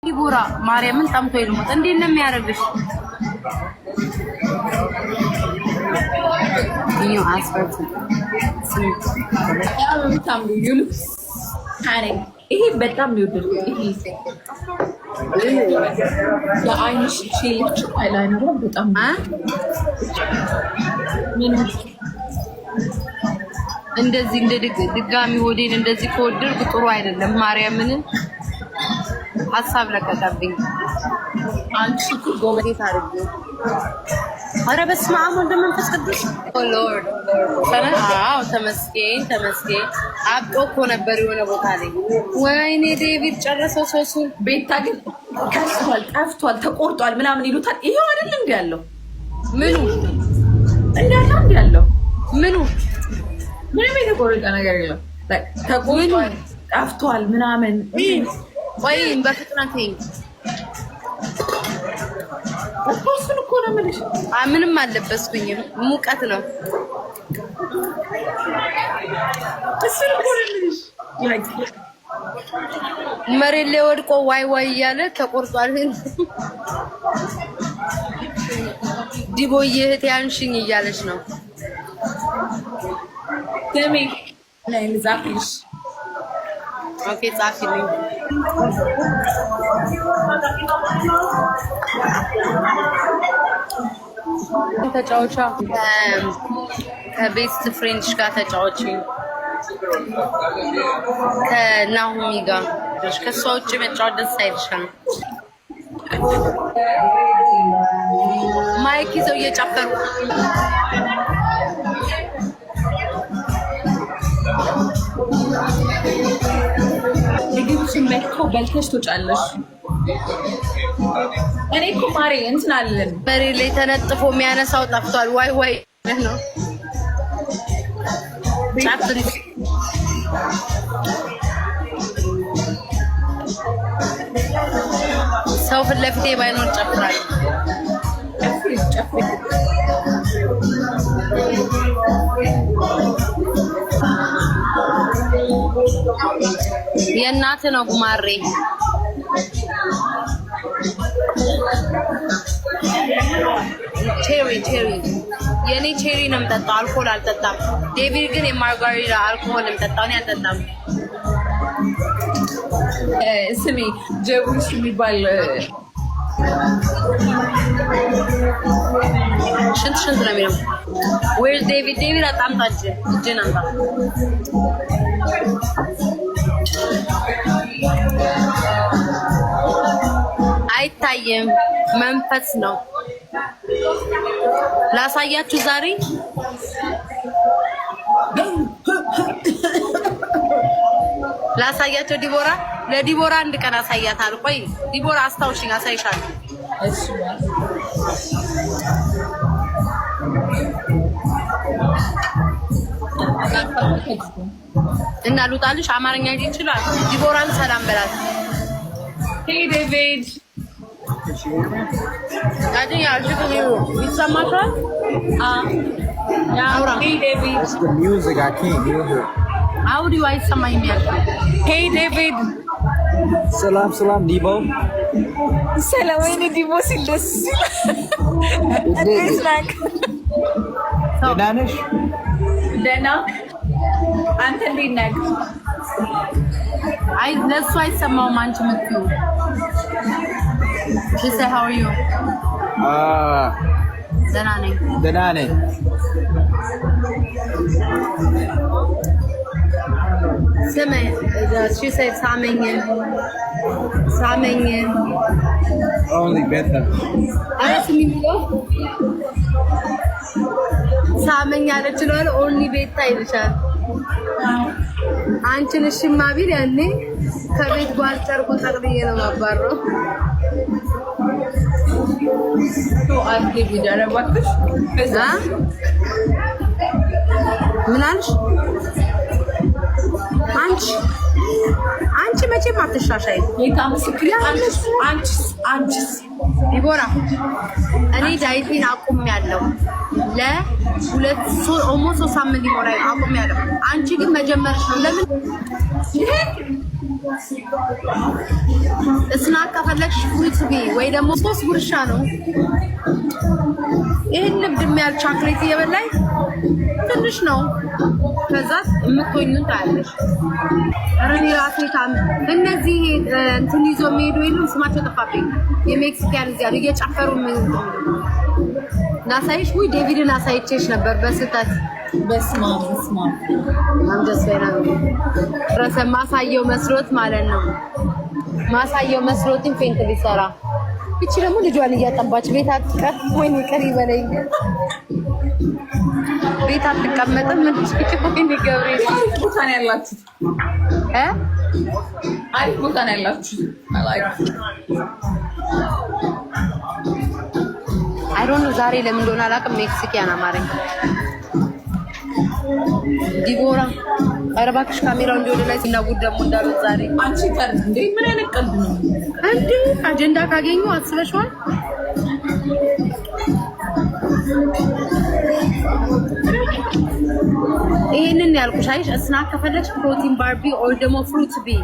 ዲቦራ ማርያምን ጠምቶ ይልሞት እንዴት ነው የሚያደርግሽ? ይሄው አስፈርት ይሄ በጣም ነው የወደድኩት። ይሄ ለአይንሽ ሼልች አይላይነሩ በጣም እንደዚህ እንደ ድጋሚ ሆዴን እንደዚህ ከወደድኩ ጥሩ አይደለም። ማርያምን ሐሳብ ለቀቀብኝ። አንቺ ጎበዴት አድርጊ። ኧረ በስመ አብ ወወልድ ወመንፈስ ቅዱስ ኦ ሎርድ አዎ ተመስገን ተመስገን። አብጦ እኮ ነበር የሆነ ቦታ ላይ። ወይኔ ዴቪድ ጨረሰው ሶሱን። ቤታ ግን ከስቷል፣ ጠፍቷል፣ ተቆርጧል ምናምን ይሉታል። ይሄው አይደል እንዴ ያለው? ምኑ እንዳለ እንዴ ያለው? ምኑ ምንም የተቆረጠ ነገር የለም። ተቆርጧል፣ ጠፍቷል ምናምን። ቆይ በፍጥነት ነኝ እሱን እኮ ነው የምልሽ። ምንም አልለበስኩኝም፣ ሙቀት ነው። እሱን እኮ ነው የምልሽ። መሬት ላይ ወድቆ ዋይ ዋይ እያለ ተቆርጧል። ዲቦዬ እህቴ አንሽኝ እያለች ነው። ደሜ ላይ ልጻፍልሽ። ኦኬ ጻፊልኝ። ተጫወቻ ከቤስት ፍሬንድሽ ጋር ተጫወቺ። ከናሁሚ ጋር ከሷ ውጭ መጫወት ደስ አይልሽም? ማይክ ይዘው እየጨፈሩ ምግብሽን መጥተው በልተሽ ትወጫለሽ። እኔ እኮ ማሬ እንትን አለን መሬት ላይ ተነጥፎ የሚያነሳው ጠፍቷል። ዋይ ዋይ ነው ጫፍሪ ሰው ፊት ለፊቴ ባይኖር ጨፍራለሁ። የእናት ነው ጉማሬ። ቼሪ የኔ ቼሪ ነው የምጠጣው፣ አልኮል አልጠጣም። ዴቪድ ግን የማርጋሪታ አልኮል የምጠጣው እኔ አልጠጣም። ስሜ ጀቡሽ የሚባል ሽንት ነው የሚለው። ዌር ዴቪድ አጣምጣች እጅን አምጣ። አይታየም፣ መንፈስ ነው። ላሳያችሁ ዛሬ ላሳያቸው። ዲቦራ ለዲቦራ አንድ ቀን አሳያታለሁ። ቆይ ዲቦራ አስታውሽኝ፣ አሳይሻለሁ። እሺ እና ሉጣልሽ አማርኛ ይችላል። ዲቦራን ሰላም በላት። ሄይ ዴቪድ ጋጅኛ አልሽኝ ይሰማሻል? ያውራ ሄይ ዴቪድ The music I can't hear her. አውዲዮ አይሰማኝም ያልሽው። ሄይ ዴቪድ ሰላም ዲቦ። ሰላም ወይኔ ዲቦ ሲል ደስ እንዴት ነህ? ደህና ነሽ? ደህና አንተ እንዴት ነህ? አይ ለሱ አይሰማውም አንቺ የምትይው። She said how are you? ደህና ነኝ። ስሜ she said ሳመኝ Only better. አረስሚ ብሎ ሳመኝ አለች ነው ኦንሊ ቤታ ይልሻል። አንቺን እሺማ ቢል ያኔ ከቤት ጓል ጨርቁን ጠቅልዬ ነው ማባረው። አንተ ቢዳረ ባክሽ ምን አልሽ? አንቺ መቼም አትሻሻይ። የታመስክሪ አንቺስ ዲቦራ እኔ ዳይቲን አቁሜያለሁ። ለሁለት ኦልሞስት 3 ሳምንት ይሞላል አቁሜያለሁ። አንቺ ግን መጀመርሽ ነው። ለምን ስናክ ከፈለግሽ ፍሩት ቢ ወይ ደግሞ 3 ጉርሻ ነው። ይሄን ልብድ የሚያል ቻክሌት እየበላይ ትንሽ ነው። ከዛ የምትሆኙን ታያለሽ። አረኒ አፍሪካን እነዚህ እንትን ይዞ የሚሄዱ የሉም ስማቸው ጠፋብኝ። የሜክሲካን እዚያ እየጨፈሩ ናሳይሽ ወይ ዴቪድን አሳይቼሽ ነበር በስህተት። በስማ አንደስ ወይና ረሰ ማሳየው መስሎት ማለት ነው። ማሳየው መስሎትን ፌንት ሊሰራ እቺ ደግሞ ልጇን እያጠባች ቤት አትቀር ወይ ይቀር ይበለኝ። ቤት አትቀመጥም ምን ወይኔ ገብርኤል ቦታ ነው ያላችሁ አሪፍ ቦታ ነው ያላችሁ። አይ ዶንት ኖ ዛሬ ለምን እንደሆነ አላውቅም። ሜክሲካን አማረኝ። ዲቦራ ኧረ እባክሽ ካሜራው እንደወደ ላይ ሲናጉድ ደግሞ እንዳሉት ዛሬ አንቺ ቀር እንዴ ምን አይነት ቀልድ ነው እንዴ? አጀንዳ ካገኙ አስበሽዋል? ይሄንን ያልኩሽ አይሽ ስናክ ከፈለግሽ ፕሮቲን ባርቢ ኦር ደግሞ ፍሩት ቢ